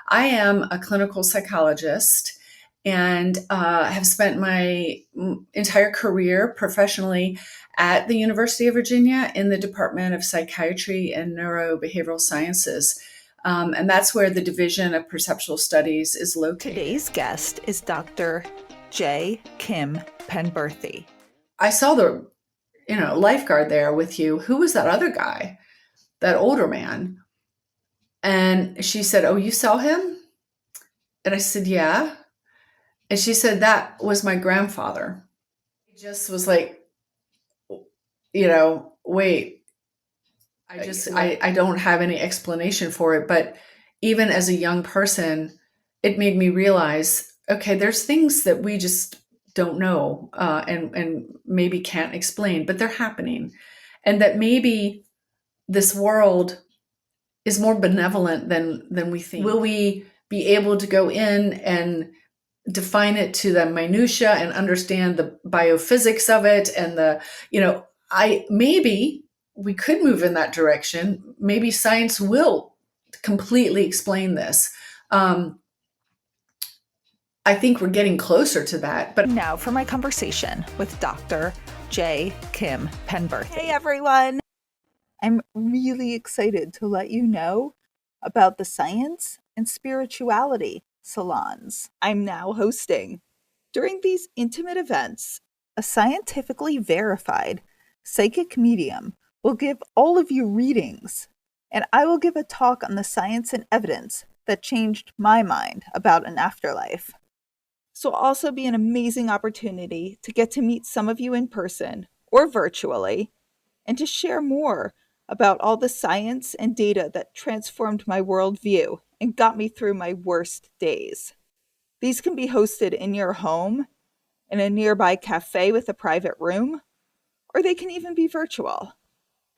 I am a clinical psychologist and have spent my entire career professionally at the University of Virginia in the Department of Psychiatry and Neurobehavioral Sciences. And that's where the Division of Perceptual Studies is located. Today's guest is Dr. J. Kim Penberthy. I saw the lifeguard there with you. Who was that other guy, that older man? And she said, "Oh, you saw him?" And I said, "Yeah." And she said, "That was my grandfather." It just was like, wait, I don't have any explanation for it. But even as a young person, it made me realize, okay, there's things that we just don't know and maybe can't explain, but they're happening. And that maybe this world is more benevolent than we think. Will we be able to go in and define it to the minutia and understand the biophysics of it and maybe we could move in that direction. Maybe science will completely explain this. I think we're getting closer to that. But now for my conversation with Dr. J. Kim Penberthy. Hey everyone! I'm really excited to let you know about the science and spirituality salons I'm now hosting. During these intimate events, a scientifically verified psychic medium will give all of you readings, and I will give a talk on the science and evidence that changed my mind about an afterlife. This will also be an amazing opportunity to get to meet some of you in person or virtually, and to share more about all the science and data that transformed my worldview and got me through my worst days. These can be hosted in your home, in a nearby cafe with a private room, or they can even be virtual.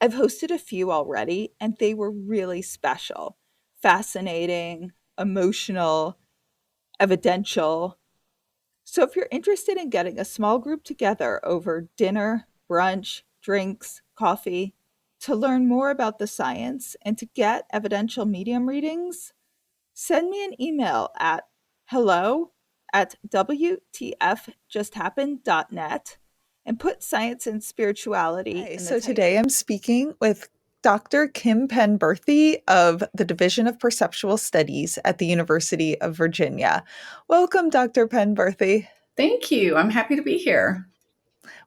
I've hosted a few already, and they were really special, fascinating, emotional, evidential. So if you're interested in getting a small group together over dinner, brunch, drinks, coffee, to learn more about the science and to get evidential medium readings, send me an email at hello@wtfjusthappened.net and put science and spirituality in the title. Today I'm speaking with Dr. Kim Penberthy of the Division of Perceptual Studies at the University of Virginia. Welcome, Dr. Penberthy. Thank you. I'm happy to be here.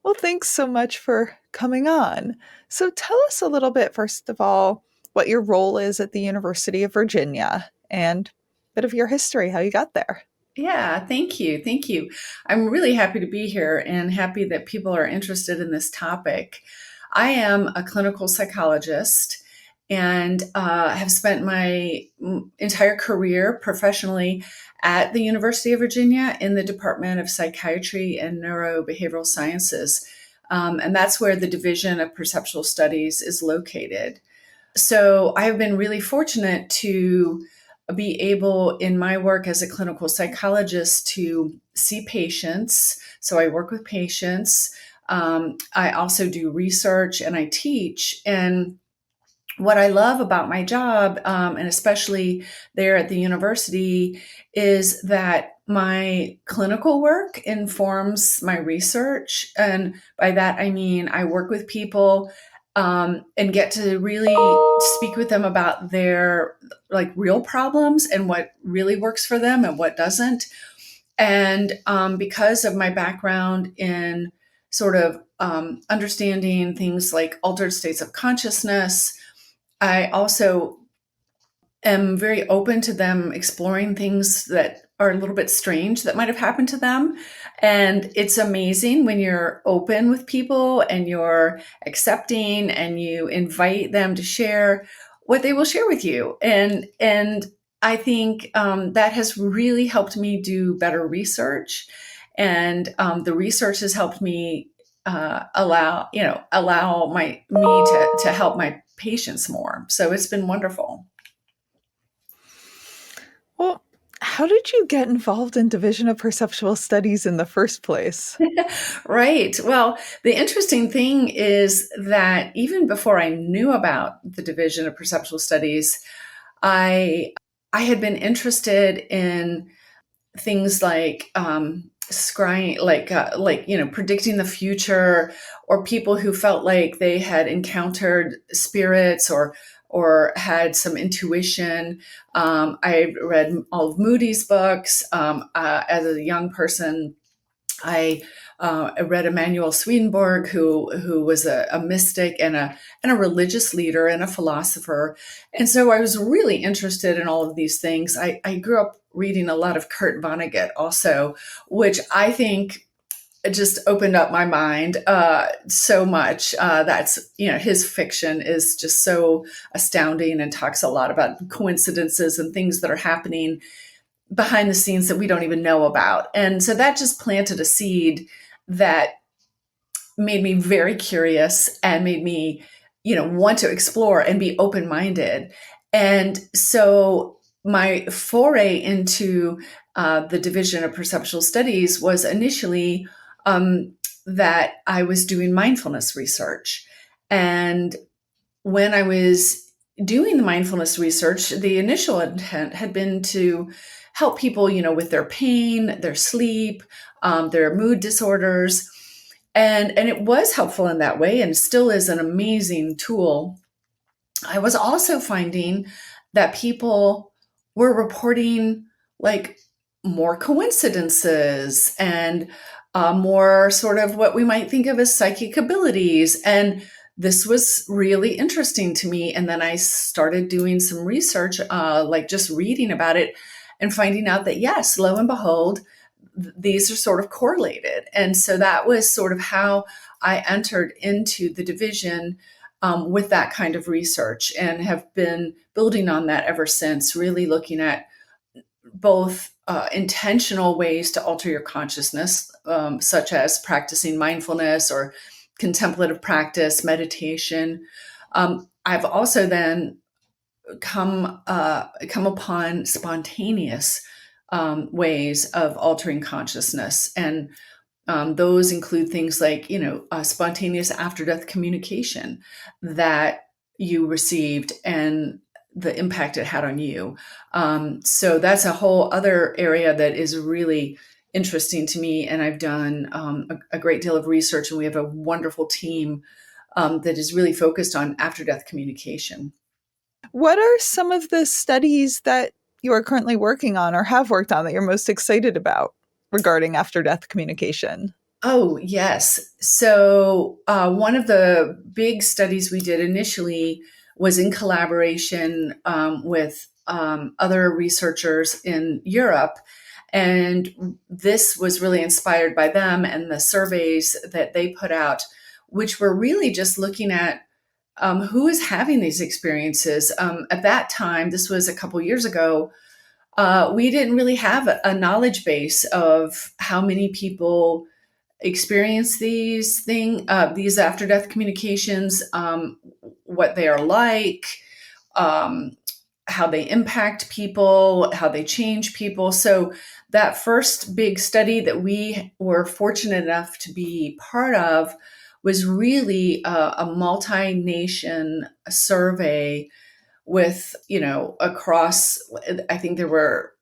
Well, thanks so much for coming on. So tell us a little bit, first of all, what your role is at the University of Virginia and a bit of your history, how you got there. Yeah, thank you. Thank you. I'm really happy to be here and happy that people are interested in this topic. I am a clinical psychologist and have spent my entire career professionally at the University of Virginia in the Department of Psychiatry and Neurobehavioral Sciences. And that's where the Division of Perceptual Studies is located. So I have been really fortunate to be able, in my work as a clinical psychologist, to see patients. So I work with patients. I also do research and I teach. And what I love about my job, and especially there at the university, is that my clinical work informs my research. And by that, I mean, I work with people and get to really speak with them about their real problems and what really works for them and what doesn't. And because of my background in sort of understanding things like altered states of consciousness, I also am very open to them exploring things that are a little bit strange that might have happened to them. And it's amazing when you're open with people and you're accepting and you invite them to share what they will share with you. And I think that has really helped me do better research. And the research has helped me allow me to help my patients more. So it's been wonderful. Well, how did you get involved in Division of Perceptual Studies in the first place? Right. Well, the interesting thing is that even before I knew about the Division of Perceptual Studies, I I had been interested in things like scrying, predicting the future, or people who felt like they had encountered spirits or had some intuition. I read all of Moody's books as a young person. I read Emanuel Swedenborg, who was a mystic and a religious leader and a philosopher, and so I was really interested in all of these things. I grew up reading a lot of Kurt Vonnegut, also, which I think just opened up my mind so much. That's his fiction is just so astounding and talks a lot about coincidences and things that are happening behind the scenes that we don't even know about. And so that just planted a seed that made me very curious and made me, want to explore and be open-minded. And so my foray into the division of perceptual studies was initially that I was doing mindfulness research. And when I was doing the mindfulness research, the initial intent had been to help people, with their pain, their sleep, their mood disorders. And it was helpful in that way and still is an amazing tool. I was also finding that people were reporting like more coincidences and more sort of what we might think of as psychic abilities. And this was really interesting to me. And then I started doing some research, like just reading about it and finding out that, yes, lo and behold, these are sort of correlated. And so that was sort of how I entered into the division with that kind of research and have been building on that ever since, really looking at both intentional ways to alter your consciousness, such as practicing mindfulness or contemplative practice, meditation. I've also then come upon spontaneous ways of altering consciousness, and those include things like spontaneous after-death communication that you received and the impact it had on you. So that's a whole other area that is really interesting to me, and I've done a great deal of research, and we have a wonderful team that is really focused on after-death communication. What are some of the studies that you are currently working on or have worked on that you're most excited about regarding after death communication? Oh, yes. So, one of the big studies we did initially was in collaboration with other researchers in Europe. And this was really inspired by them and the surveys that they put out, which were really just looking at who is having these experiences. At that time, this was a couple years ago, we didn't really have a knowledge base of how many people experience these after death communications, what they are like, um, how they impact people, how they change people. So that first big study that we were fortunate enough to be part of was really a multi-nation survey with, across, I think there were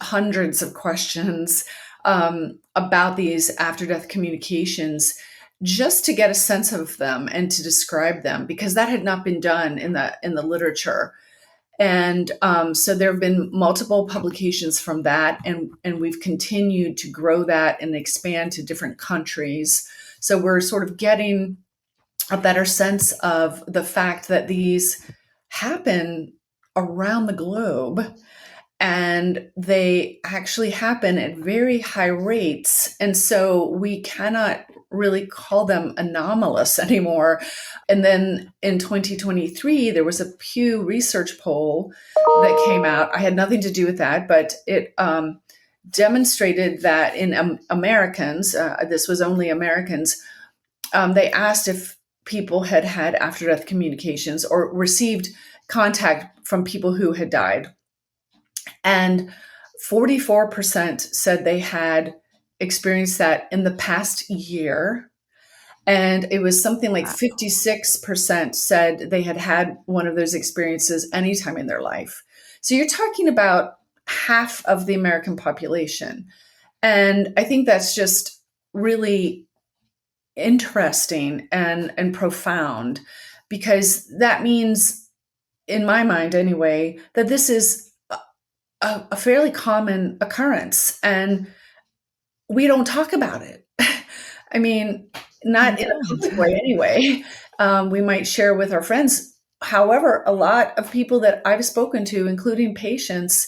hundreds of questions about these after death communications, just to get a sense of them and to describe them, because that had not been done in the literature. And so there have been multiple publications from that, and we've continued to grow that and expand to different countries. So we're sort of getting a better sense of the fact that these happen around the globe, and they actually happen at very high rates. And so we cannot really call them anomalous anymore. And then in 2023, there was a Pew Research poll that came out. I had nothing to do with that, but it demonstrated that in Americans, this was only Americans, they asked if people had had after death communications or received contact from people who had died. And 44% said they had experienced that in the past year. And it was something like 56% said they had had one of those experiences anytime in their life. So you're talking about half of the American population. And I think that's just really interesting and profound, because that means, in my mind anyway, that this is a fairly common occurrence, and we don't talk about it. I mean, We not in a don't. public way anyway. We might share with our friends. However, a lot of people that I've spoken to, including patients,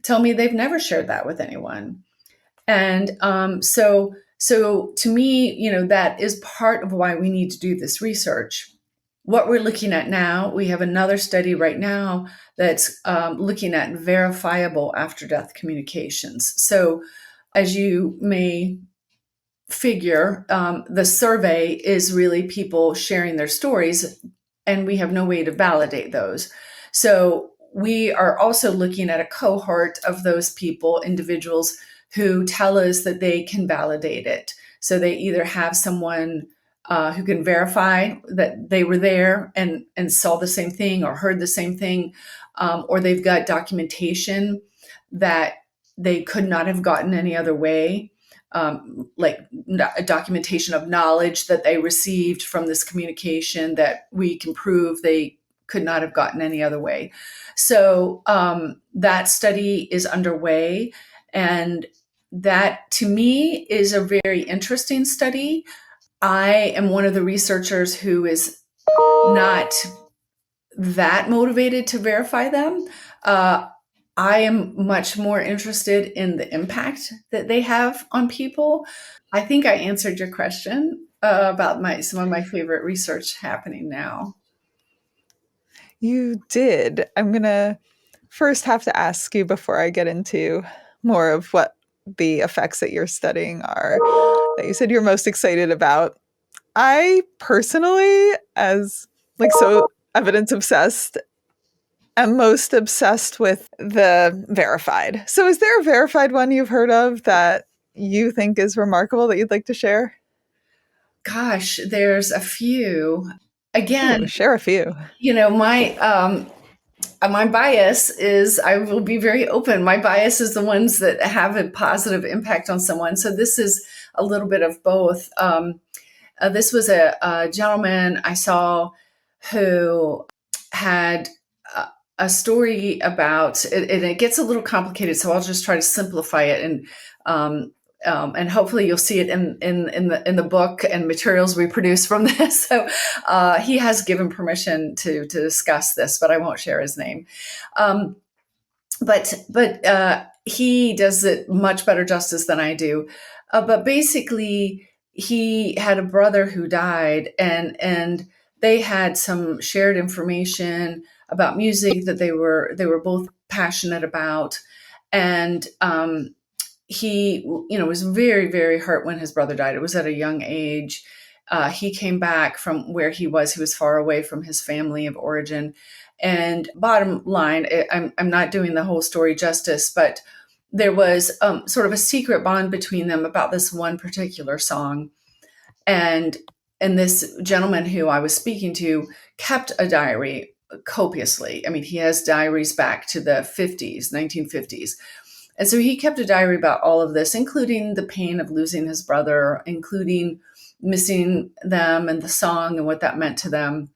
tell me they've never shared that with anyone. And so to me, that is part of why we need to do this research. What we're looking at now, we have another study right now that's looking at verifiable after death communications. So, as you may figure, the survey is really people sharing their stories, and we have no way to validate those. So, we are also looking at a cohort of those people, individuals who tell us that they can validate it. So, they either have someone who can verify that they were there and saw the same thing or heard the same thing, or they've got documentation that they could not have gotten any other way, like a documentation of knowledge that they received from this communication that we can prove they could not have gotten any other way. So that study is underway, and that to me is a very interesting study. I am one of the researchers who is not that motivated to verify them. I am much more interested in the impact that they have on people. I think I answered your question about some of my favorite research happening now. You did. I'm going to first have to ask you before I get into more of what the effects that you're studying are that you said you're most excited about. I personally, as like so evidence obsessed, am most obsessed with the verified. So is there a verified one you've heard of that you think is remarkable that you'd like to share? Gosh, there's a few. Ooh, Again, share a few. my bias is, I will be very open. My bias is the ones that have a positive impact on someone. So this is a little bit of both. This was a gentleman I saw who had a story about, and it gets a little complicated, so I'll just try to simplify it, and hopefully you'll see it in the book and materials we produce from this. So he has given permission to discuss this, but I won't share his name. But he does it much better justice than I do. But basically, he had a brother who died, and they had some shared information about music that they were both passionate about, and he was very, very hurt when his brother died. It was at a young age. He came back from where he was far away from his family of origin. And bottom line, I'm not doing the whole story justice, but there was sort of a secret bond between them about this one particular song. And this gentleman who I was speaking to kept a diary copiously. I mean, he has diaries back to the 50s, 1950s. And so he kept a diary about all of this, including the pain of losing his brother, including missing them and the song and what that meant to them.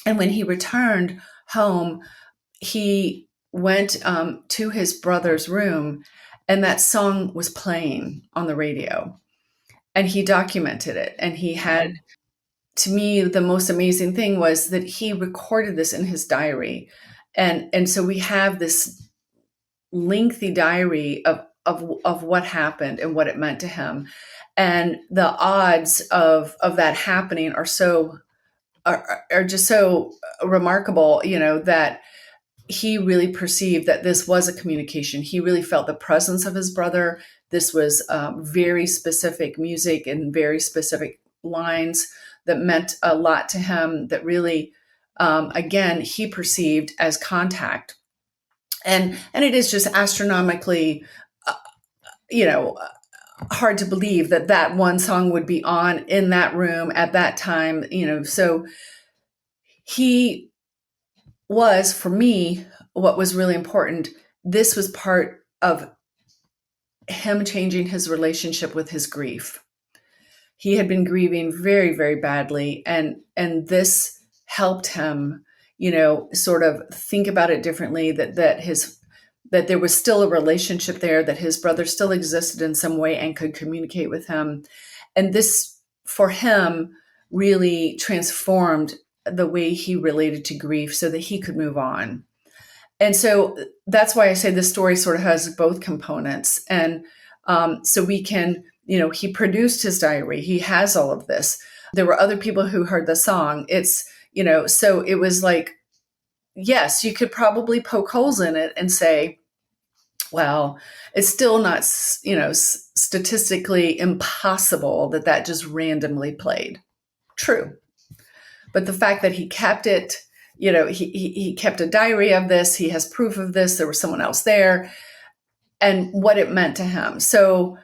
And when he returned home, he went to his brother's room, and that song was playing on the radio. And he documented it. And he had, to me, the most amazing thing was that he recorded this in his diary. And so we have this lengthy diary of what happened and what it meant to him. And the odds of that happening are just so remarkable, that he really perceived that this was a communication. He really felt the presence of his brother. This was very specific music and very specific lines that meant a lot to him, that really, again, he perceived as contact. And it is just astronomically, hard to believe that one song would be on in that room at that time. So he was, for me, what was really important, this was part of him changing his relationship with his grief. He had been grieving very, very badly, and this helped him, sort of think about it differently, that there was still a relationship there, that his brother still existed in some way and could communicate with him. And this, for him, really transformed the way he related to grief so that he could move on. And so that's why I say this story sort of has both components. And so we can, he produced his diary. He has all of this. There were other people who heard the song. So it was like, yes, you could probably poke holes in it and say, well, it's still not, statistically impossible that just randomly played. True. But the fact that he kept it, he kept a diary of this, he has proof of this, there was someone else there, and what it meant to him. So,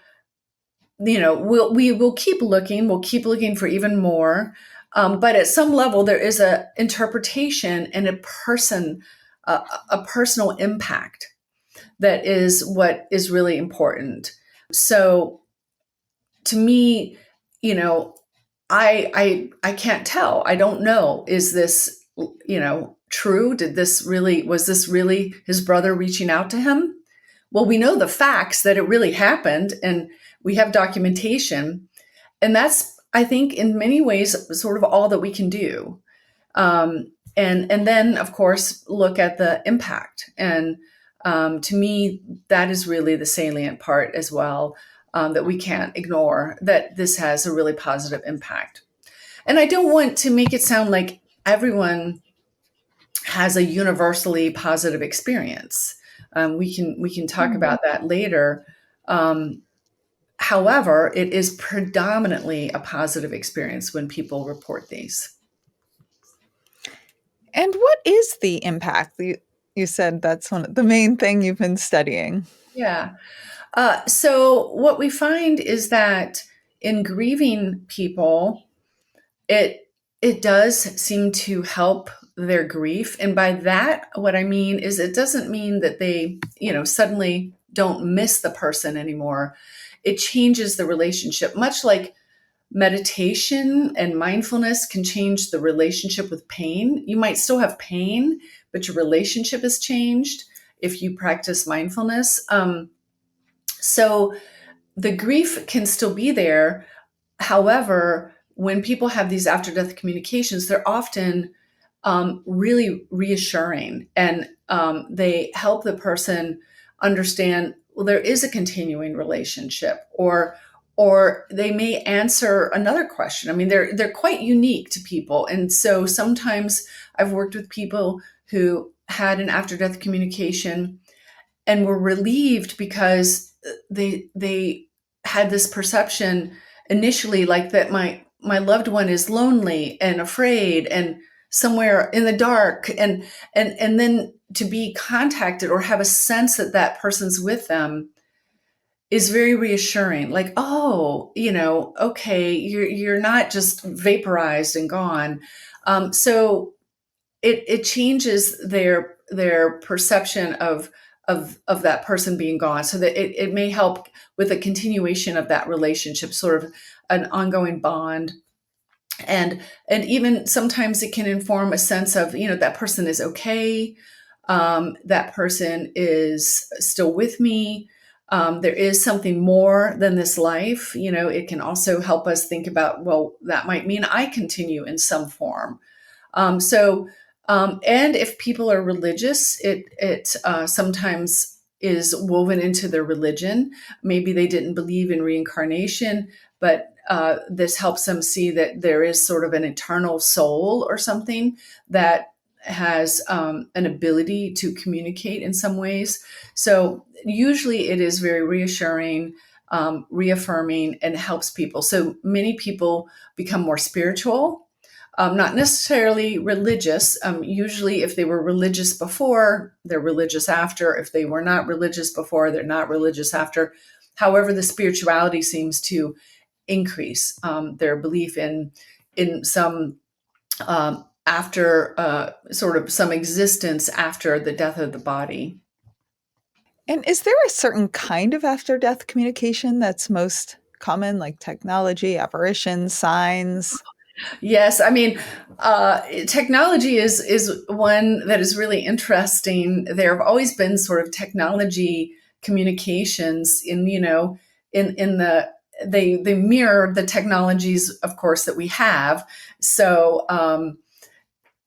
we will keep looking, for even more. But at some level, there is a interpretation and a personal impact that is what is really important. So to me, I can't tell. I don't know. Is this, true? Was this really his brother reaching out to him? Well, we know the facts that it really happened, and we have documentation. And that's, I think, in many ways, sort of all that we can do. And then, of course, look at the impact. And to me, that is really the salient part as well, that we can't ignore, that this has a really positive impact. And I don't want to make it sound like everyone has a universally positive experience. We can talk about that later. However, it is predominantly a positive experience when people report these. And what is the impact? You said that's the main thing you've been studying. Yeah. So what we find is that in grieving people, it does seem to help their grief. And by that, what I mean is it doesn't mean that they, suddenly don't miss the person anymore. It changes the relationship, much like meditation and mindfulness can change the relationship with pain. You might still have pain, but your relationship has changed if you practice mindfulness. So the grief can still be there. However, when people have these after-death communications, they're often really reassuring, and they help the person understand, well, there is a continuing relationship, or they may answer another question. I mean, they're quite unique to people. And so sometimes I've worked with people who had an after-death communication and were relieved because they had this perception initially, like that my loved one is lonely and afraid and somewhere in the dark, and then to be contacted or have a sense that person's with them is very reassuring. Like, oh, okay, you're not just vaporized and gone. So it changes their perception of that person being gone, so that it may help with a continuation of that relationship, sort of an ongoing bond. And even sometimes it can inform a sense of, that person is okay. That person is still with me. There is something more than this life. It can also help us think about, well, that might mean I continue in some form. And if people are religious, it sometimes is woven into their religion. Maybe they didn't believe in reincarnation, but this helps them see that there is sort of an eternal soul or something that has an ability to communicate in some ways. So usually it is very reassuring, reaffirming, and helps people. So many people become more spiritual, not necessarily religious. Usually if they were religious before, they're religious after. If they were not religious before, they're not religious after. However, the spirituality seems to increase, their belief in some after sort of some existence after the death of the body. And is there a certain kind of after death communication that's most common, like technology, apparitions, signs? Yes, I mean, technology is one that is really interesting. There have always been sort of technology communications in the they mirror the technologies, of course, that we have. So,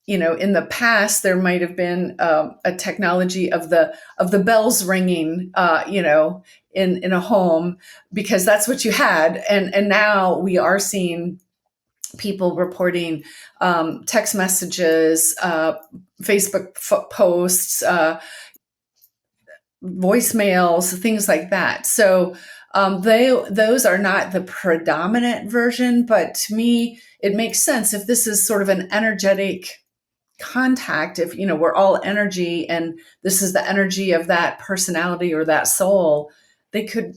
in the past, there might have been a technology of the bells ringing, in a home, because that's what you had, and now we are seeing people reporting text messages, Facebook posts, voicemails, things like that. So those are not the predominant version, but to me, it makes sense if this is sort of an energetic contact. If we're all energy, and this is the energy of that personality or that soul, they could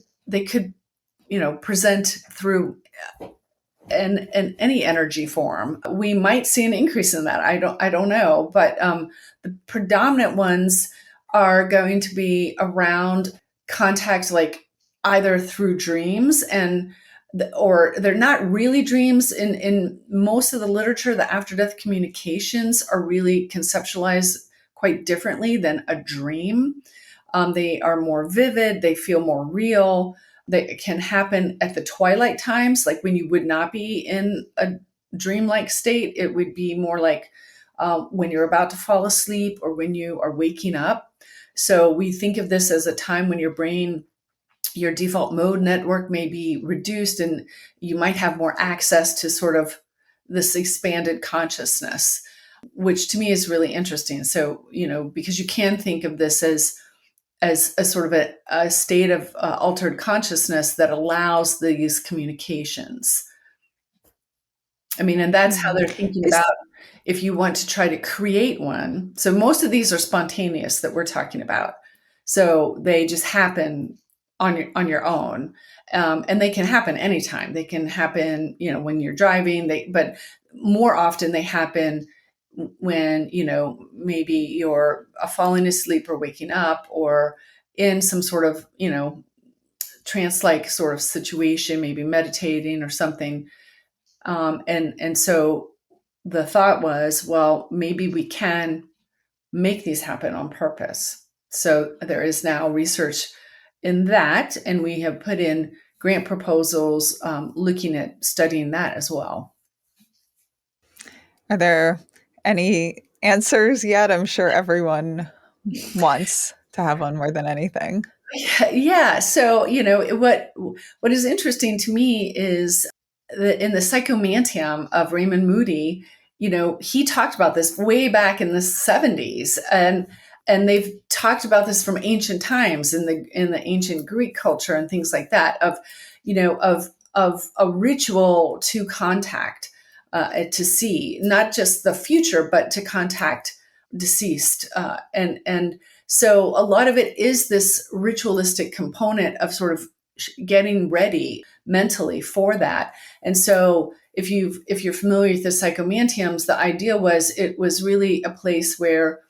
present through in any energy form. We might see an increase in that. I don't know, but the predominant ones are going to be around contact, like either through dreams, or they're not really dreams. In most of the literature, the after death communications are really conceptualized quite differently than a dream. They are more vivid, they feel more real. They can happen at the twilight times, like when you would not be in a dreamlike state. It would be more like when you're about to fall asleep or when you are waking up. So we think of this as a time when your default mode network may be reduced, and you might have more access to sort of this expanded consciousness, which to me is really interesting. So, because you can think of this as a sort of a state of altered consciousness that allows these communications. I mean, and that's how Hmm. they're thinking Is about if you want to try to create one. So most of these are spontaneous that we're talking about. So they just happen on your own, and they can happen anytime. They can happen, when you're driving. But more often they happen when maybe you're falling asleep or waking up, or in some sort of trance-like sort of situation, maybe meditating or something. And so the thought was, well, maybe we can make these happen on purpose. So there is now research in that, and we have put in grant proposals looking at studying that as well. Are there any answers yet? I'm sure everyone wants to have one more than anything. Yeah. So what is interesting to me is that in the Psychomantium of Raymond Moody, he talked about this way back in the 70s, and they've talked about this from ancient times in the ancient Greek culture and things like that, of of a ritual to contact, to see not just the future, but to contact deceased, and so a lot of it is this ritualistic component of sort of getting ready mentally for that. And so if you're familiar with the psychomantiums, the idea was it was really a place where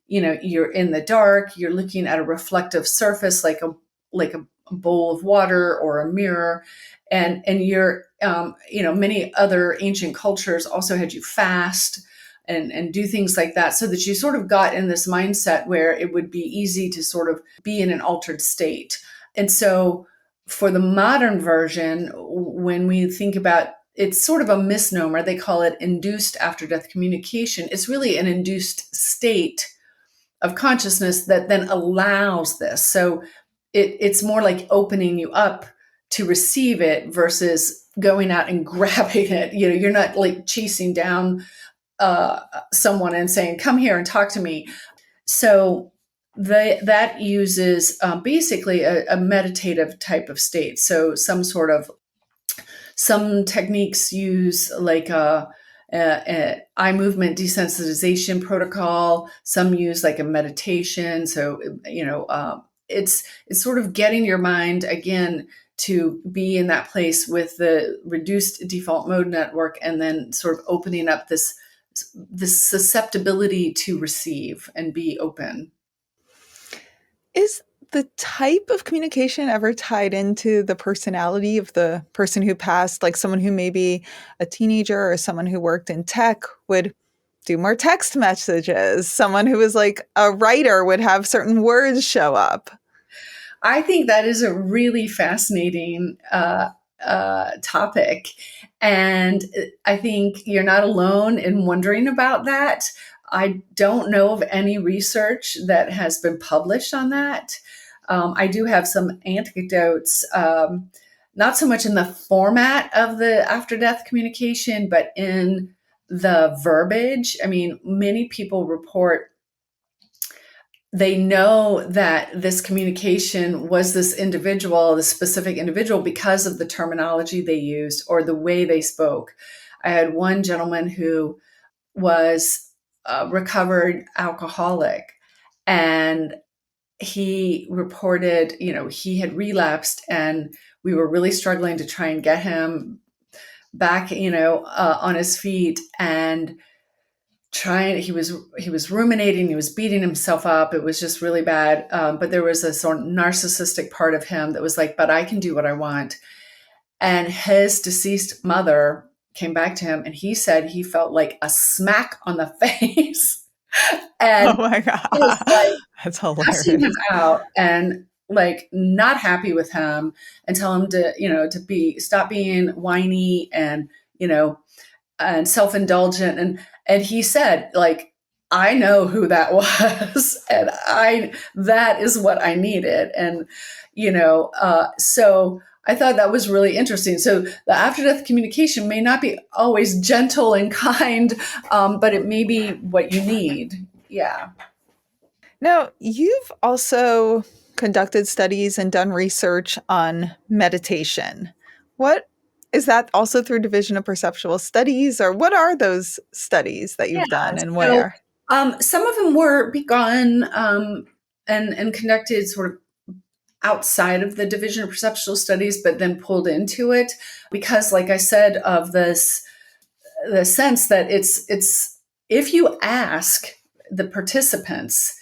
you're in the dark, you're looking at a reflective surface, like a bowl of water or a mirror, and you're many other ancient cultures also had you fast and do things like that, so that you sort of got in this mindset where it would be easy to sort of be in an altered state. And so for the modern version, when we think about, it's sort of a misnomer. They call it induced after death communication. It's really an induced state of consciousness that then allows this. So it's more like opening you up to receive it versus going out and grabbing it. You're not like chasing down someone and saying, "Come here and talk to me." So that uses basically a meditative type of state. So some techniques use like a eye movement desensitization protocol. Some use like a meditation. So it's sort of getting your mind again to be in that place with the reduced default mode network, and then sort of opening up this this susceptibility to receive and be open. Is the type of communication ever tied into the personality of the person who passed? Like someone who may be a teenager or someone who worked in tech would do more text messages. Someone who was like a writer would have certain words show up. I think that is a really fascinating topic. And I think you're not alone in wondering about that. I don't know of any research that has been published on that. I do have some anecdotes, not so much in the format of the after death communication, but in the verbiage. I mean, many people report they know that this communication was this individual, this specific individual, because of the terminology they used or the way they spoke. I had one gentleman who was a recovered alcoholic, and he reported, he had relapsed, and we were really struggling to try and get him back, on his feet. And he was ruminating, he was beating himself up, it was just really bad, but there was a sort of narcissistic part of him that was like, but I can do what I want. And his deceased mother came back to him, and he said he felt like a smack on the face. Oh And my he was like God. That's cussing him hilarious. out and like not happy with him, and tell him to stop being whiny and and self-indulgent. And he said, like, I know who that was, and that is what I needed. And so I thought that was really interesting. So the after death communication may not be always gentle and kind, but it may be what you need. Yeah. Now, you've also conducted studies and done research on meditation. What is that also through Division of Perceptual Studies, or what are those studies that Yeah. you've done and So where? some of them were begun and conducted sort of outside of the Division of Perceptual Studies, but then pulled into it because, like I said, of the sense that it's if you ask the participants,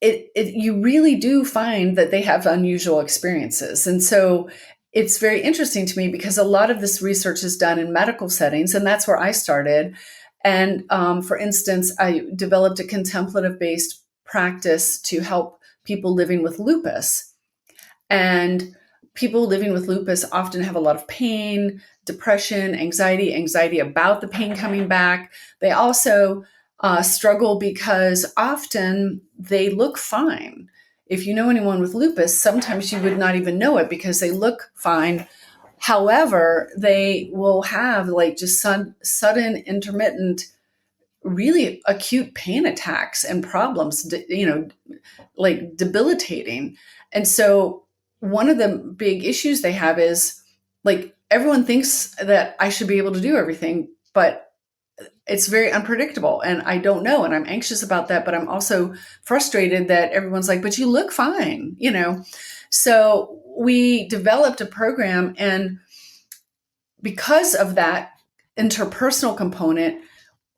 you really do find that they have unusual experiences. And so it's very interesting to me because a lot of this research is done in medical settings, and that's where I started. And for instance, I developed a contemplative-based practice to help people living with lupus. And people living with lupus often have a lot of pain, depression, anxiety about the pain coming back. They also struggle because often they look fine. If you know anyone with lupus, sometimes you would not even know it because they look fine. However, they will have like just sudden, intermittent, really acute pain attacks and problems, like debilitating. And so one of the big issues they have is like everyone thinks that I should be able to do everything, but it's very unpredictable and I don't know. And I'm anxious about that, but I'm also frustrated that everyone's like, but you look fine, So we developed a program, and because of that interpersonal component,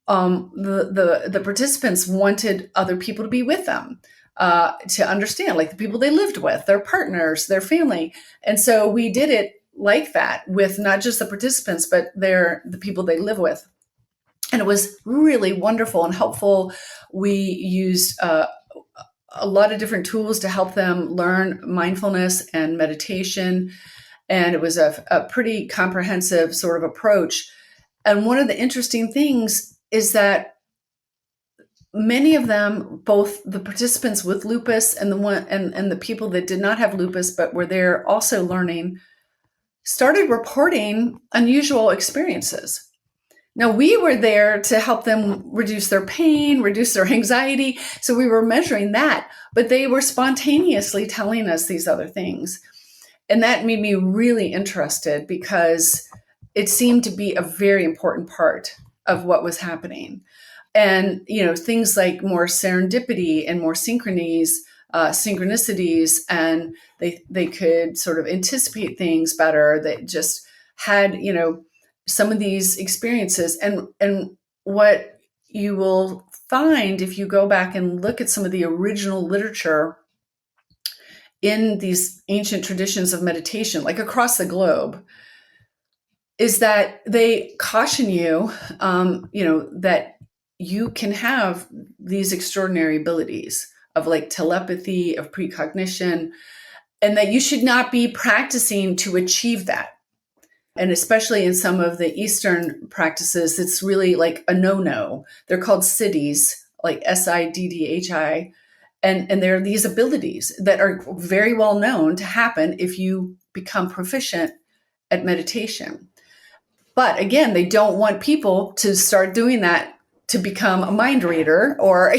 the participants wanted other people to be with them, to understand, like the people they lived with, their partners, their family. And so we did it like that with not just the participants, but the people they live with. And it was really wonderful and helpful. We used a lot of different tools to help them learn mindfulness and meditation. And it was a pretty comprehensive sort of approach. And one of the interesting things is that many of them, both the participants with lupus and the people that did not have lupus but were there also learning, started reporting unusual experiences. Now, we were there to help them reduce their pain, reduce their anxiety. So we were measuring that, but they were spontaneously telling us these other things. And that made me really interested because it seemed to be a very important part of what was happening. And, things like more serendipity and more synchronicities, and they could sort of anticipate things better. They just had, some of these experiences. And what you will find if you go back and look at some of the original literature in these ancient traditions of meditation, like across the globe, is that they caution you, that you can have these extraordinary abilities of like telepathy, of precognition, and that you should not be practicing to achieve that. And especially in some of the Eastern practices, it's really like a no-no. They're called siddhis, like siddhi. And there are these abilities that are very well known to happen if you become proficient at meditation. But again, they don't want people to start doing that to become a mind reader or,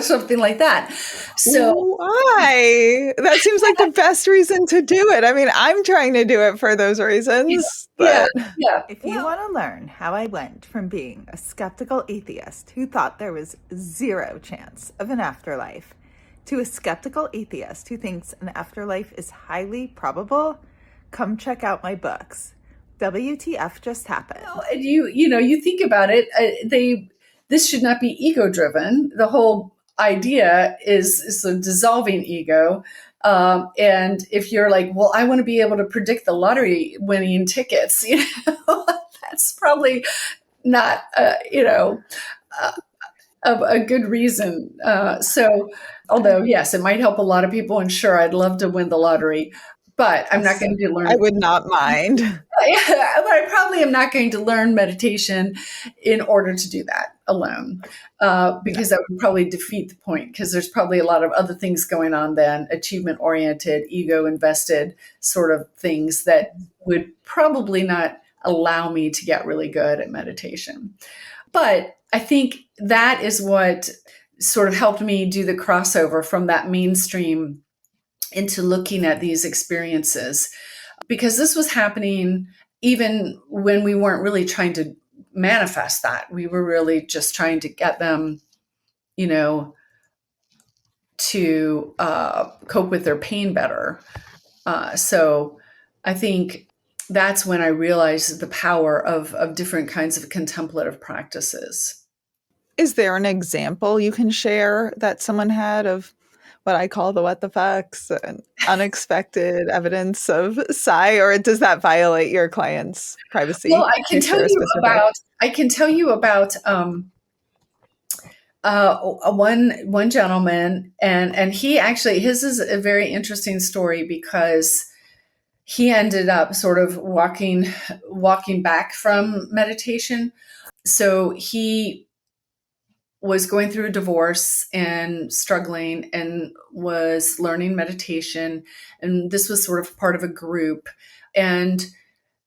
something like that. So why? That seems like the best reason to do it. I mean, I'm trying to do it for those reasons, yeah, but yeah. If you want to learn how I went from being a skeptical atheist who thought there was zero chance of an afterlife to a skeptical atheist who thinks an afterlife is highly probable, come check out my books. WTF just happened. And you think about it, this should not be ego driven. The whole idea is a dissolving ego. And if you're like, well, I want to be able to predict the lottery winning tickets, that's probably not, a good reason. Although, yes, it might help a lot of people, and sure, I'd love to win the lottery, but I'm not going to learn. I would not mind. But I probably am not going to learn meditation in order to do that alone, because that would probably defeat the point, because there's probably a lot of other things going on then, achievement-oriented, ego-invested sort of things that would probably not allow me to get really good at meditation. But I think that is what sort of helped me do the crossover from that mainstream into looking at these experiences, because this was happening even when we weren't really trying to manifest that. We were really just trying to get them, to cope with their pain better. So I think that's when I realized the power of different kinds of contemplative practices. Is there an example you can share that someone had of what I call the what the fucks and unexpected evidence of psi, or does that violate your client's privacy? Well, I can tell you about one gentleman, and he actually, his is a very interesting story, because he ended up sort of walking back from meditation. So he was going through a divorce and struggling, and was learning meditation, and this was sort of part of a group. And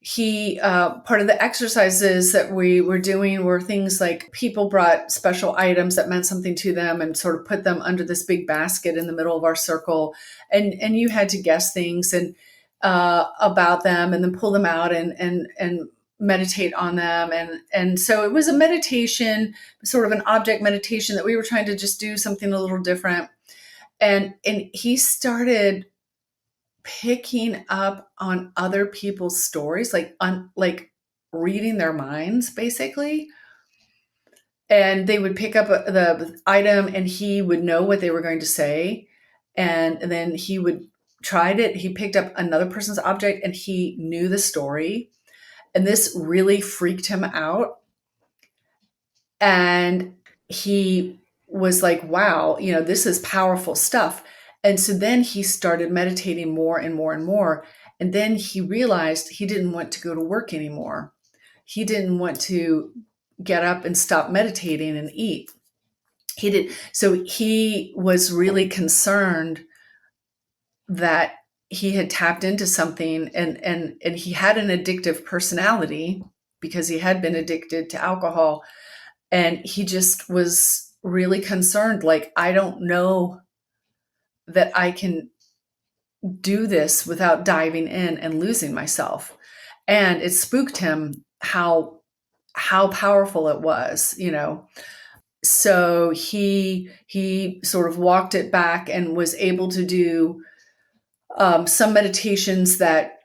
he part of the exercises that we were doing were things like people brought special items that meant something to them and sort of put them under this big basket in the middle of our circle, and you had to guess things and about them, and then pull them out and meditate on them. And so it was a meditation, sort of an object meditation, that we were trying to just do something a little different. And he started picking up on other people's stories, like reading their minds, basically. And they would pick up the item, and he would know what they were going to say. And then he would tried it. He picked up another person's object, and he knew the story. And this really freaked him out. And he was like, wow, this is powerful stuff. And so then he started meditating more and more and more. And then he realized he didn't want to go to work anymore. He didn't want to get up and stop meditating and eat. He did. So he was really concerned that he had tapped into something, and he had an addictive personality because he had been addicted to alcohol. And he just was really concerned, like, I don't know that I can do this without diving in and losing myself. And it spooked him how powerful it was, So he sort of walked it back and was able to do some meditations that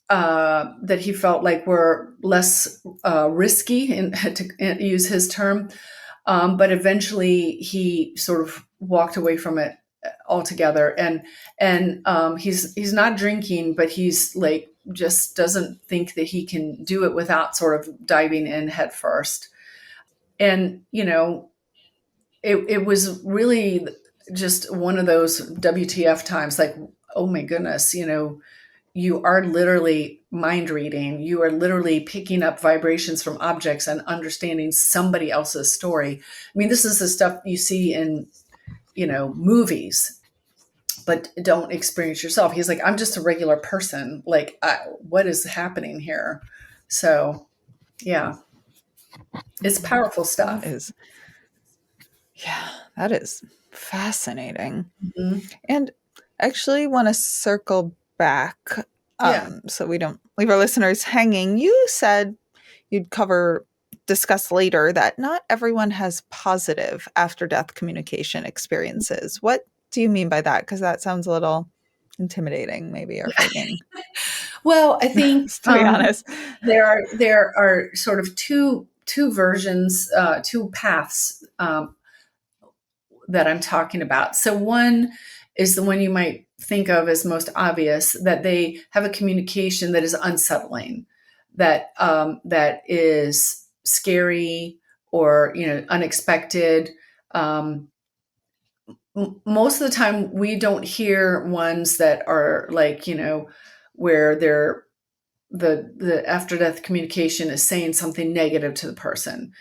that he felt like were less risky, to use his term. But eventually he sort of walked away from it altogether. And he's not drinking, but he's like just doesn't think that he can do it without sort of diving in head first. And it was really just one of those WTF times, like, oh my goodness, you are literally mind reading. You are literally picking up vibrations from objects and understanding somebody else's story. I mean, this is the stuff you see in, movies, but don't experience yourself. He's like, I'm just a regular person. Like, what is happening here? So, yeah, it's powerful That stuff. is, yeah, that is fascinating. Mhm. And I actually want to circle back Yeah. so we don't leave our listeners hanging. You said you'd discuss later that not everyone has positive after death communication experiences. What do you mean by that? Because that sounds a little intimidating, maybe, or frightening, Well, I think to be honest. there are sort of two versions, two paths, that I'm talking about. So one is the one you might think of as most obvious, that they have a communication that is unsettling, that is scary or unexpected. Um, Most of the time, we don't hear ones that are like where the after death communication is saying something negative to the person.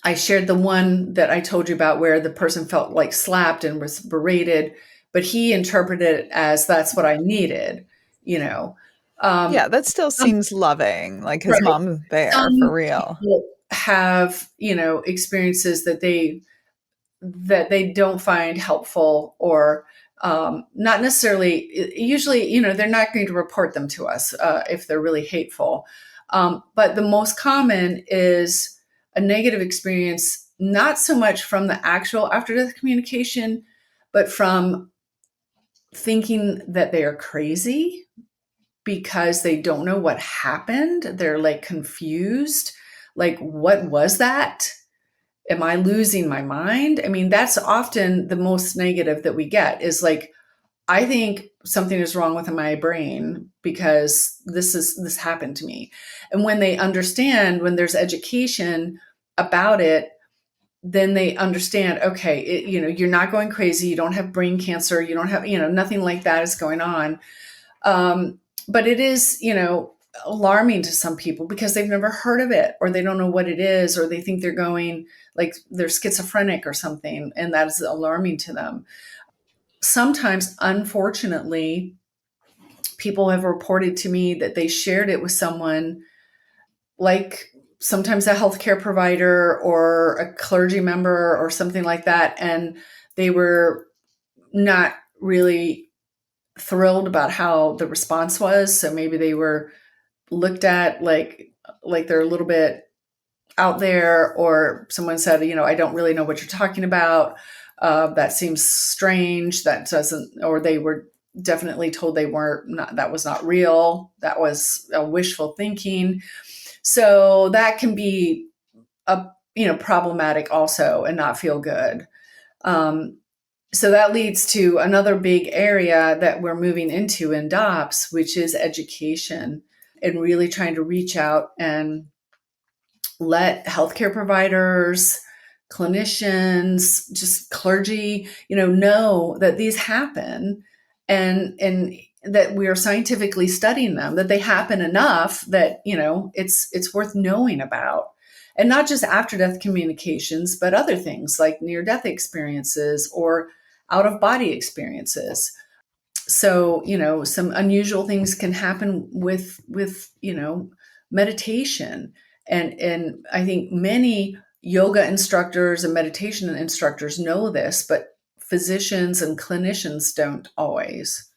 I shared the one that I told you about where the person felt like slapped and was berated, but he interpreted it as that's what I needed, you know. Yeah, Um, that still some, seems loving, like his right. mom there for Some real. people have, experiences that they don't find helpful, or not necessarily. Usually, they're not going to report them to us if they're really hateful. But the most common is a negative experience, not so much from the actual after death communication, but from thinking that they are crazy because they don't know what happened. They're like confused. Like, what was that? Am I losing my mind? I mean, that's often the most negative that we get, is like, I think something is wrong with my brain because this happened to me. And when they understand, when there's education about it, then they understand, okay, you're not going crazy. You don't have brain cancer. You don't have, nothing like that is going on. But it is, alarming to some people because they've never heard of it, or they don't know what it is, or they think they're going, like, they're schizophrenic or something, and that is alarming to them. Sometimes, unfortunately, people have reported to me that they shared it with someone, like sometimes a healthcare provider or a clergy member or something like that, and they were not really thrilled about how the response was. So maybe they were looked at like they're a little bit out there, or someone said, I don't really know what you're talking about. That seems strange. That doesn't, or they were definitely told they weren't, not, that was not real. That was a wishful thinking. So that can be a, problematic also, and not feel good. Um, so that leads to another big area that we're moving into in DOPS, which is education, and really trying to reach out and let healthcare providers, clinicians, just clergy, know that these happen, and that we are scientifically studying them, that they happen enough that, it's worth knowing about. And not just after death communications, but other things like near death experiences or out of body experiences. So, some unusual things can happen with meditation. And I think many yoga instructors and meditation instructors know this, but physicians and clinicians don't always.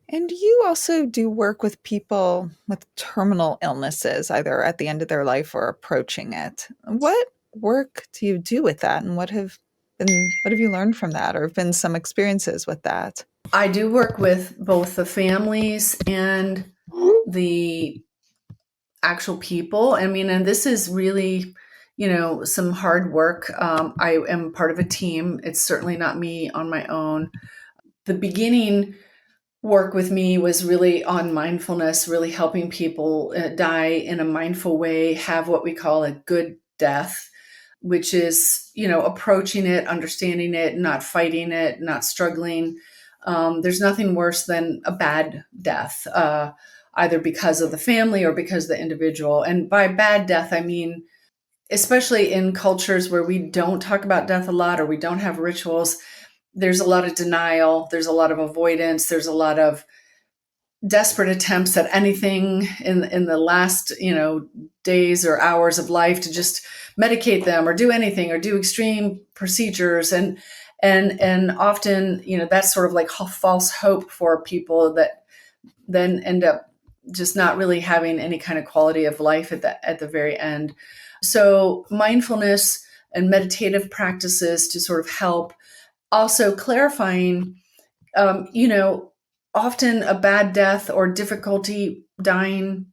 And you also do work with people with terminal illnesses, either at the end of their life or approaching it. What work do you do with that, and what have you learned from that, or have been some experiences with that? I do work with both the families and the actual people. I mean, and this is really, some hard work. I am part of a team. It's certainly not me on my own. The beginning work with me was really on mindfulness, really helping people die in a mindful way, have what we call a good death, which is, approaching it, understanding it, not fighting it, not struggling. There's nothing worse than a bad death, either because of the family or because of the individual. And by bad death, I mean, especially in cultures where we don't talk about death a lot or we don't have rituals, there's a lot of denial, there's a lot of avoidance, there's a lot of desperate attempts at anything in the last days or hours of life to just medicate them or do anything or do extreme procedures, and often that's sort of like false hope for people that then end up just not really having any kind of quality of life at the very end. So mindfulness and meditative practices to sort of help, also clarifying, often a bad death or difficulty dying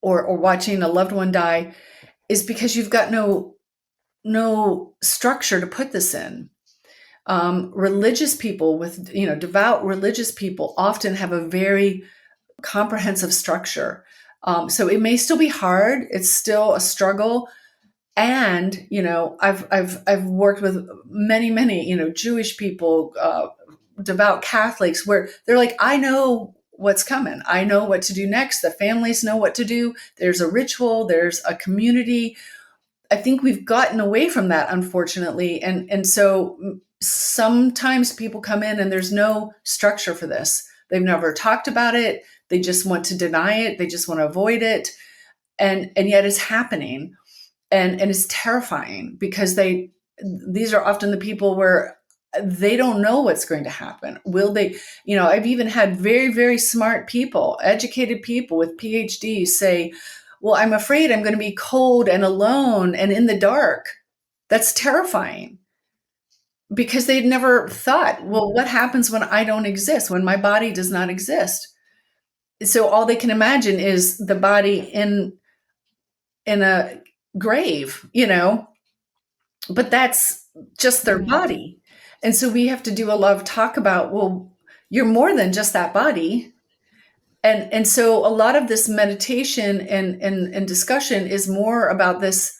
or watching a loved one die is because you've got no structure to put this in. Religious people with, devout religious people often have a very comprehensive structure. So it may still be hard. It's still a struggle. And, I've worked with many, Jewish people, devout Catholics, where they're like, I know what's coming. I know what to do next. The families know what to do. There's a ritual. There's a community. I think we've gotten away from that, unfortunately. And so sometimes people come in and there's no structure for this. They've never talked about it. They just want to deny it. They just want to avoid it. And yet it's happening. And it's terrifying because these are often the people where they don't know what's going to happen. Will they, I've even had very, very smart people, educated people with Ph.D. say, well, I'm afraid I'm going to be cold and alone and in the dark. That's terrifying because they'd never thought, well, what happens when I don't exist, when my body does not exist? So all they can imagine is the body in a grave, but that's just their body. And so we have to do a lot of talk about, well, you're more than just that body. And so a lot of this meditation and discussion is more about this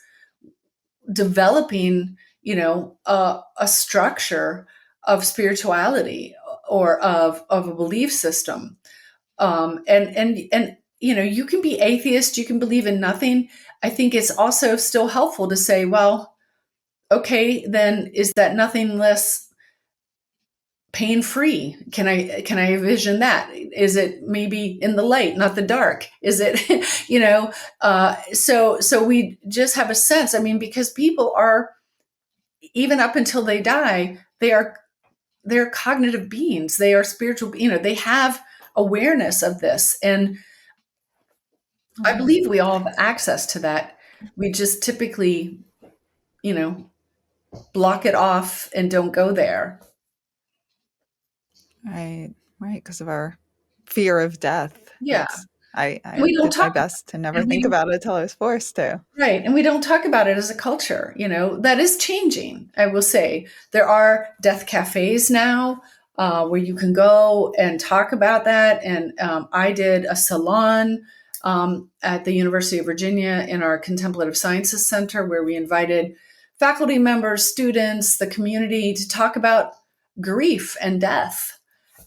developing, a structure of spirituality or of a belief system. And you can be atheist, you can believe in nothing. I think it's also still helpful to say, well, okay, then is that nothing less pain-free? Can I envision that? Is it maybe in the light, not the dark? Is it, so we just have a sense. I mean, because people are, even up until they die, they're cognitive beings. They are spiritual, they have awareness of this. And I believe we all have access to that. We just typically, block it off and don't go there. Right, because of our fear of death. Yeah. I We don't did my talk best to never think about it until I was forced to. Right. And we don't talk about it as a culture. That is changing. I will say there are death cafes now where you can go and talk about that. And I did a salon at the University of Virginia in our Contemplative Sciences Center where we invited faculty members, students, the community to talk about grief and death.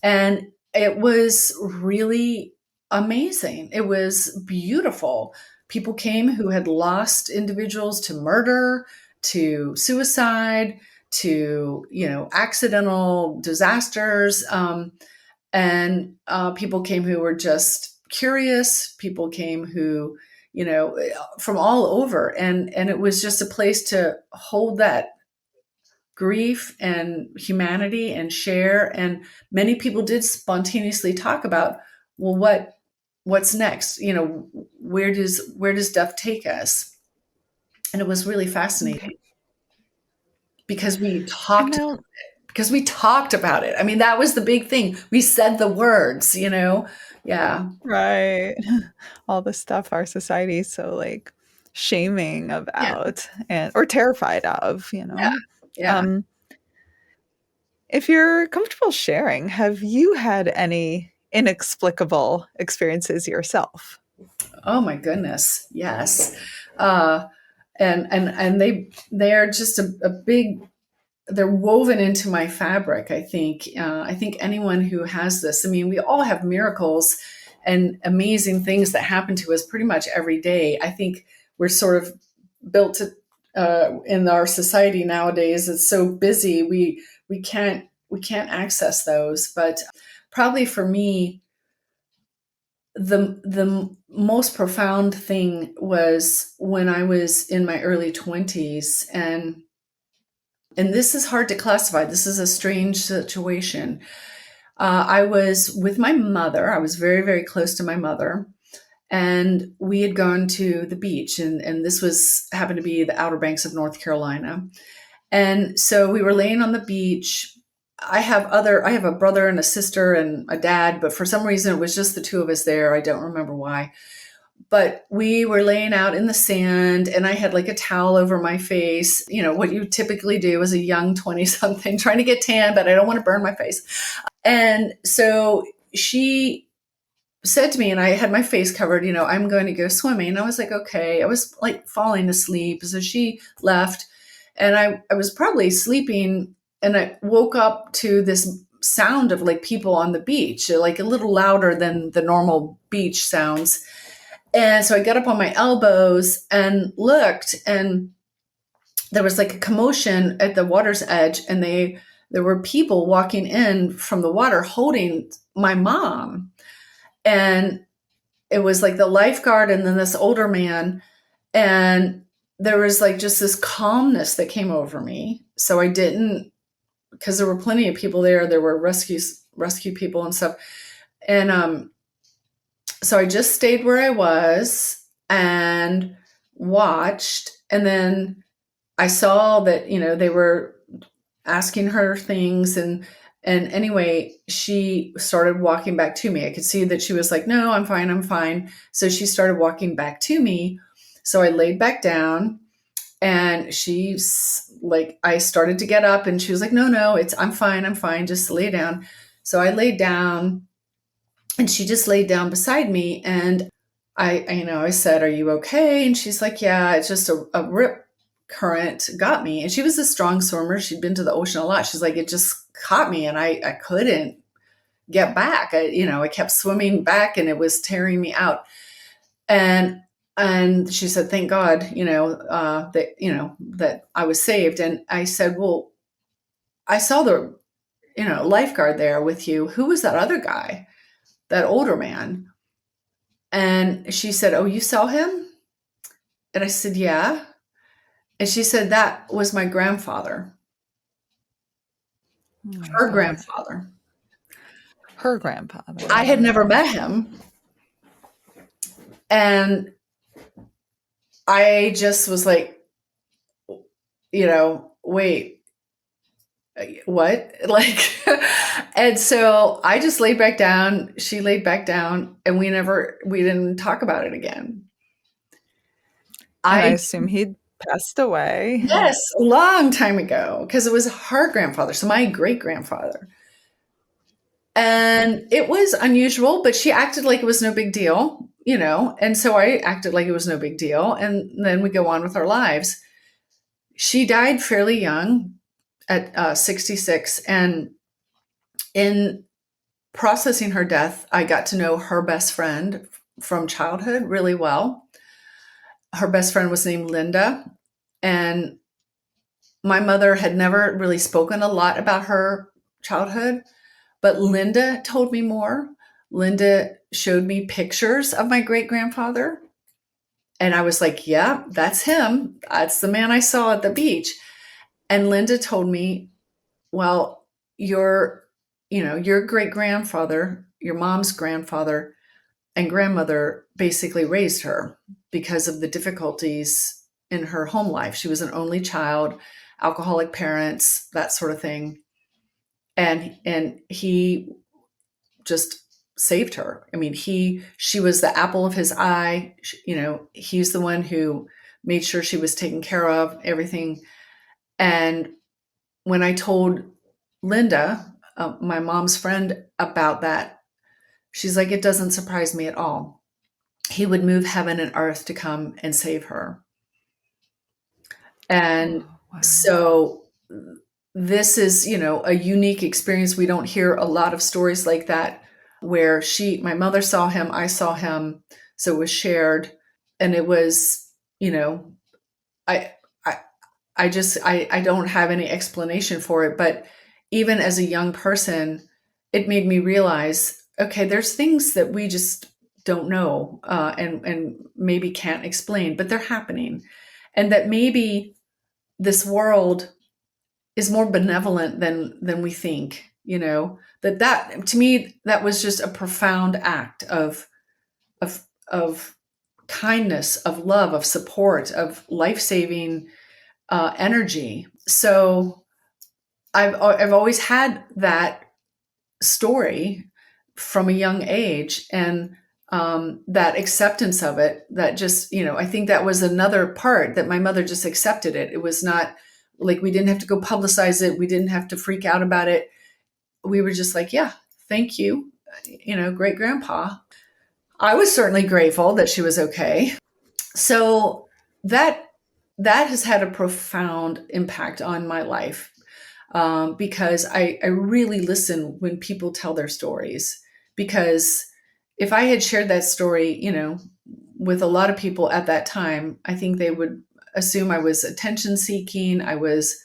And it was really amazing. It was beautiful. People came who had lost individuals to murder, to suicide, to accidental disasters, and people came who were just curious. People came who from all over, and it was just a place to hold that grief and humanity and share. And many people did spontaneously talk about, well, what's next? Where does death take us? And it was really fascinating because we talked about it. because we talked about it. I mean, that was the big thing. We said the words, you know? Yeah. Right. All the stuff our society is so like shaming Yeah. about and or terrified of, Yeah. Yeah. Um, if you're comfortable sharing, have you had any inexplicable experiences yourself? Oh my goodness. Yes. Uh, and they are just a big, they're woven into my fabric. I think anyone who has this, I mean, we all have miracles and amazing things that happen to us pretty much every day. I think we're sort of built to, in our society nowadays. It's so busy. We can't access those. But probably for me, the most profound thing was when I was in my early 20s, and this is hard to classify. This is a strange situation. I was with my mother. I was very, very close to my mother. And we had gone to the beach, and this was happened to be the Outer Banks of North Carolina. And so we were laying on the beach. I have a brother and a sister and a dad, but for some reason it was just the two of us there. I don't remember why. But we were laying out in the sand, and I had like a towel over my face, you know, what you typically do as a young 20 something, trying to get tan, but I don't want to burn my face. And so she said to me, and I had my face covered, you know, I'm going to go swimming. And I was like, okay. I was like falling asleep. So she left, and I was probably sleeping, and I woke up to this sound of like people on the beach, like a little louder than the normal beach sounds. And so I got up on my elbows and looked, and there was like a commotion at the water's edge, and there were people walking in from the water holding my mom. And it was like the lifeguard and then this older man. And there was like just this calmness that came over me. So I didn't, because there were plenty of people there. There were rescue people and stuff. And so I just stayed where I was and watched. And then I saw that, you know, they were asking her things, and anyway, she started walking back to me. I could see that she was like, no, I'm fine, I'm fine. So she started walking back to me. So I laid back down, and she's like, I started to get up, and she was like, no, no, I'm fine, I'm fine, just lay down. So I laid down, and she just laid down beside me, and I said, are you okay? And she's like, yeah, it's just a rip current got me. And she was a strong swimmer. She'd been to the ocean a lot. She's like, it just caught me, and I couldn't get back. I kept swimming back, and it was tearing me out. And she said, thank God, that I was saved. And I said, well, I saw the, lifeguard there with you. Who was that other guy, that older man? And she said, oh, you saw him? And I said, yeah. And she said, that was my grandfather, Oh my her God. grandfather. Her grandfather. I had never met him. And I just was like, wait, what? Like, and so I just laid back down. She laid back down, and we didn't talk about it again. And I assume he'd passed away. Yes, a long time ago, because it was her grandfather, so my great grandfather. And it was unusual, but she acted like it was no big deal, and so I acted like it was no big deal. And then we go on with our lives. She died fairly young at 66. And in processing her death, I got to know her best friend from childhood really well. Her best friend was named Linda. And my mother had never really spoken a lot about her childhood, but Linda told me more. Linda showed me pictures of my great grandfather. And I was like, yeah, that's him. That's the man I saw at the beach. And Linda told me, well, your great grandfather, your mom's grandfather and grandmother basically raised her because of the difficulties in her home life. She was an only child, alcoholic parents, that sort of thing. and he just saved her. I mean, she was the apple of his eye. He's the one who made sure she was taken care of, everything. And when I told Linda, my mom's friend, about that, she's like, it doesn't surprise me at all. He would move heaven and earth to come and save her. And Oh, wow. so this is, a unique experience. We don't hear a lot of stories like that where my mother saw him, I saw him, so it was shared. And it was, I, I, I don't have any explanation for it, but even as a young person, it made me realize, okay, there's things that we just don't know, and maybe can't explain, but they're happening. And that maybe this world is more benevolent than we think, that to me, that was just a profound act of kindness, of love, of support, of life-saving energy. So I've always had that story from a young age, and that acceptance of it, that just, I think that was another part, that my mother just accepted it. It was not like we didn't have to go publicize it. We didn't have to freak out about it. We were just like, yeah, thank you, great grandpa. I was certainly grateful that she was okay. So that has had a profound impact on my life, because I really listen when people tell their stories. Because if I had shared that story, with a lot of people at that time, I think they would assume I was attention seeking, I was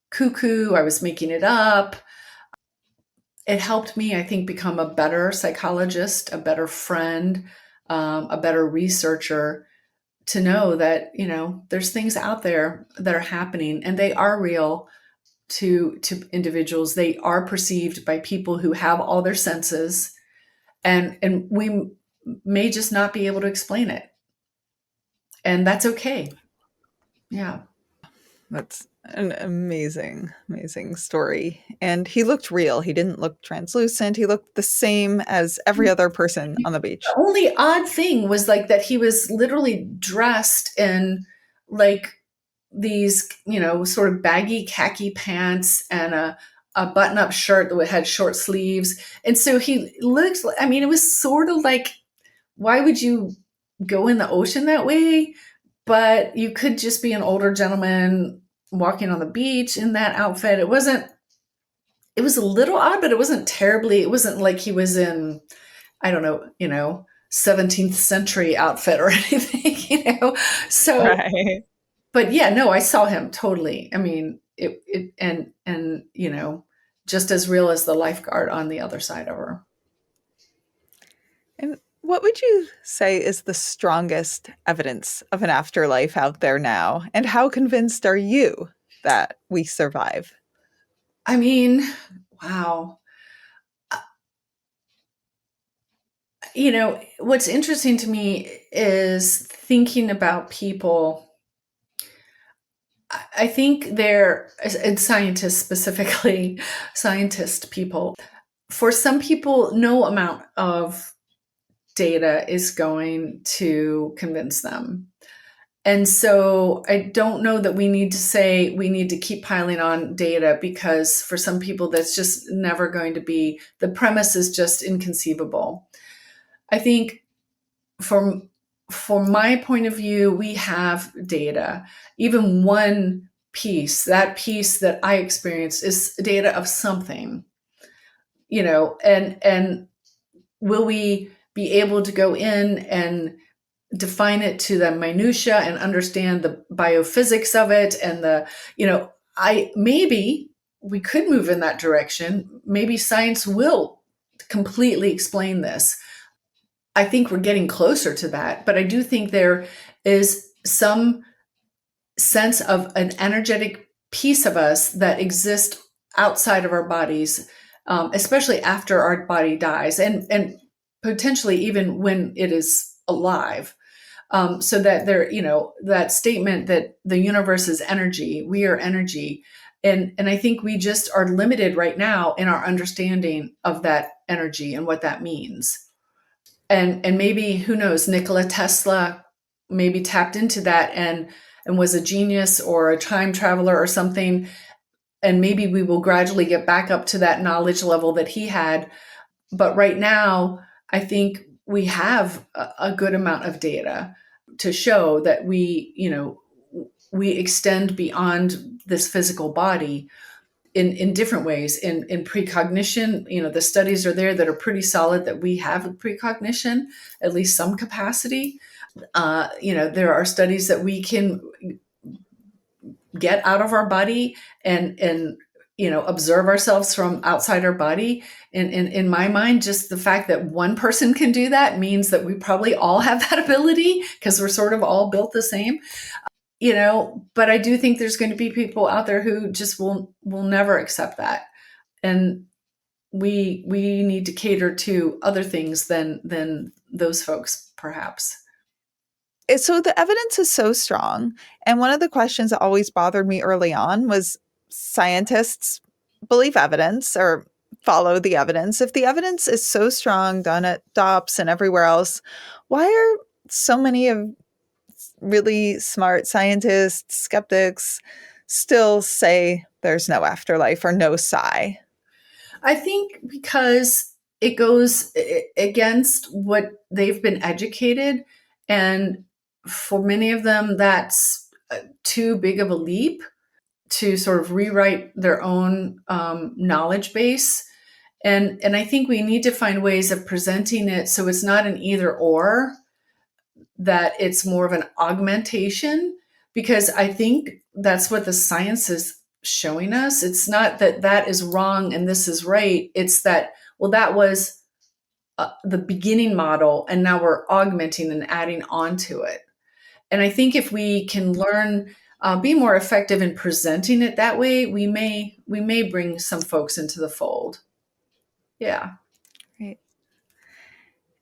cuckoo, I was making it up. It helped me, I think, become a better psychologist, a better friend, a better researcher, to know that, there's things out there that are happening, and they are real to individuals. They are perceived by people who have all their senses, and we may just not be able to explain it. And that's okay. Yeah. That's an amazing, amazing story. And he looked real. He didn't look translucent. He looked the same as every other person on the beach. The only odd thing was like that he was literally dressed in like these, sort of baggy khaki pants and a button-up shirt that had short sleeves. And so he looks, I mean, it was sort of like, why would you go in the ocean that way? But you could just be an older gentleman walking on the beach in that outfit. It was a little odd, but it wasn't like he was in, I don't know, 17th century outfit or anything. So, Right. but yeah, no, I saw him totally. I mean, it and just as real as the lifeguard on the other side of her. And what would you say is the strongest evidence of an afterlife out there now? And how convinced are you that we survive? I mean, wow. What's interesting to me is thinking about people. I think and scientists specifically, scientist people, for some people, no amount of data is going to convince them. And so I don't know that we need to say we need to keep piling on data, because for some people, that's just never going to be, the premise is just inconceivable. I think from my point of view, we have data. Even one piece, that piece that I experienced, is data of something, and will we be able to go in and define it to the minutia and understand the biophysics of it, and maybe we could move in that direction. Maybe science will completely explain this. I think we're getting closer to that, but I do think there is some sense of an energetic piece of us that exists outside of our bodies, especially after our body dies, and potentially even when it is alive. So that that statement that the universe is energy, we are energy, And I think we just are limited right now in our understanding of that energy and what that means. And maybe, who knows, Nikola Tesla maybe tapped into that and was a genius or a time traveler or something. And maybe we will gradually get back up to that knowledge level that he had. But right now, I think we have a good amount of data to show that we extend beyond this physical body in different ways. In precognition, the studies are there that are pretty solid that we have precognition, at least some capacity. There are studies that we can get out of our body and observe ourselves from outside our body. And in my mind, just the fact that one person can do that means that we probably all have that ability, because we're sort of all built the same. But I do think there's going to be people out there who just will never accept that. And we need to cater to other things than those folks, perhaps. So the evidence is so strong. And one of the questions that always bothered me early on was, scientists believe evidence or follow the evidence. If the evidence is so strong done at DOPS and everywhere else, why are so many of really smart scientists, skeptics, still say there's no afterlife or no psi? I think because it goes against what they've been educated. And for many of them, that's too big of a leap to sort of rewrite their own knowledge base. And I think we need to find ways of presenting it so it's not an either or, that it's more of an augmentation, because I think that's what the science is showing us. It's not that that is wrong and this is right. It's that, well, that was the beginning model, and now we're augmenting and adding on to it. And I think if we can learn, be more effective in presenting it that way, we may bring some folks into the fold. Yeah. Right.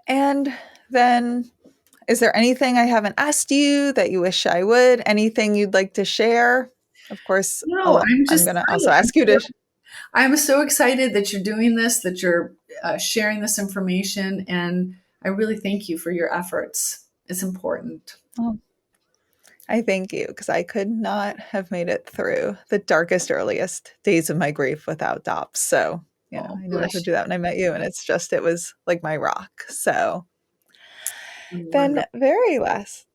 And then, is there anything I haven't asked you that you wish I would? Anything you'd like to share? Of course, No, I'm I'm just going to also ask you to. I'm so excited that you're doing this, that you're sharing this information, and I really thank you for your efforts. It's important. Oh, I thank you, because I could not have made it through the darkest, earliest days of my grief without DOPS. So, Oh, I knew I bless could do that when I met you, and it was like my rock. So you. then, very last,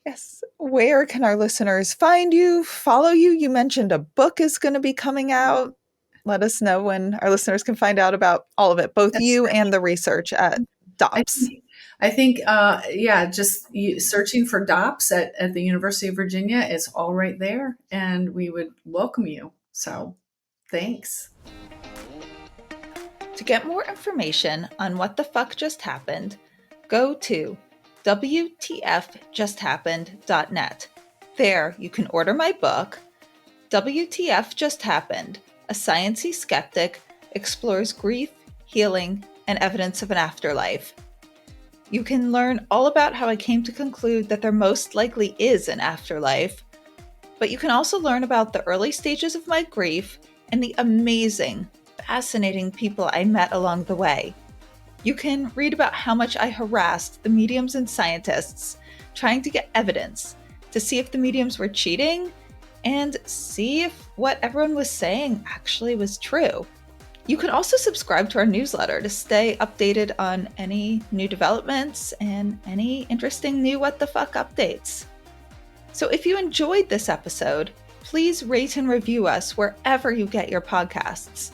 yes, where can our listeners find you, follow you? You mentioned a book is going to be coming out. Let us know when our listeners can find out about all of it, both That's you right. and the research at I DOPS. think, just searching for DOPS at the University of Virginia is all right there, and we would welcome you. So thanks. To get more information on what the fuck just happened, go to WTFJustHappened.net. There you can order my book, WTF Just Happened, A Sciencey Skeptic Explores Grief, Healing, and Evidence of an Afterlife. You can learn all about how I came to conclude that there most likely is an afterlife, but you can also learn about the early stages of my grief and the amazing, fascinating people I met along the way. You can read about how much I harassed the mediums and scientists trying to get evidence to see if the mediums were cheating and see if what everyone was saying actually was true. You can also subscribe to our newsletter to stay updated on any new developments and any interesting new what the fuck updates. So if you enjoyed this episode, please rate and review us wherever you get your podcasts.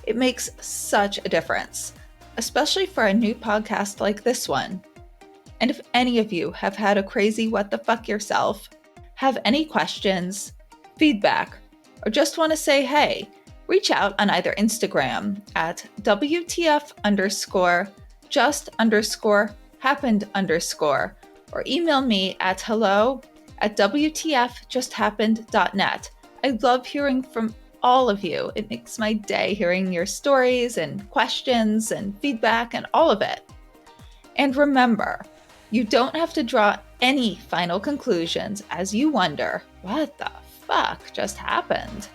It makes such a difference, especially for a new podcast like this one. And if any of you have had a crazy what the fuck yourself, have any questions, feedback, or just want to say hey, reach out on either Instagram at WTF_just_happened_, or email me at hello@WTFJustHappened.net. I love hearing from all of you. It makes my day hearing your stories and questions and feedback and all of it. And remember, you don't have to draw any final conclusions as you wonder, what the fuck just happened?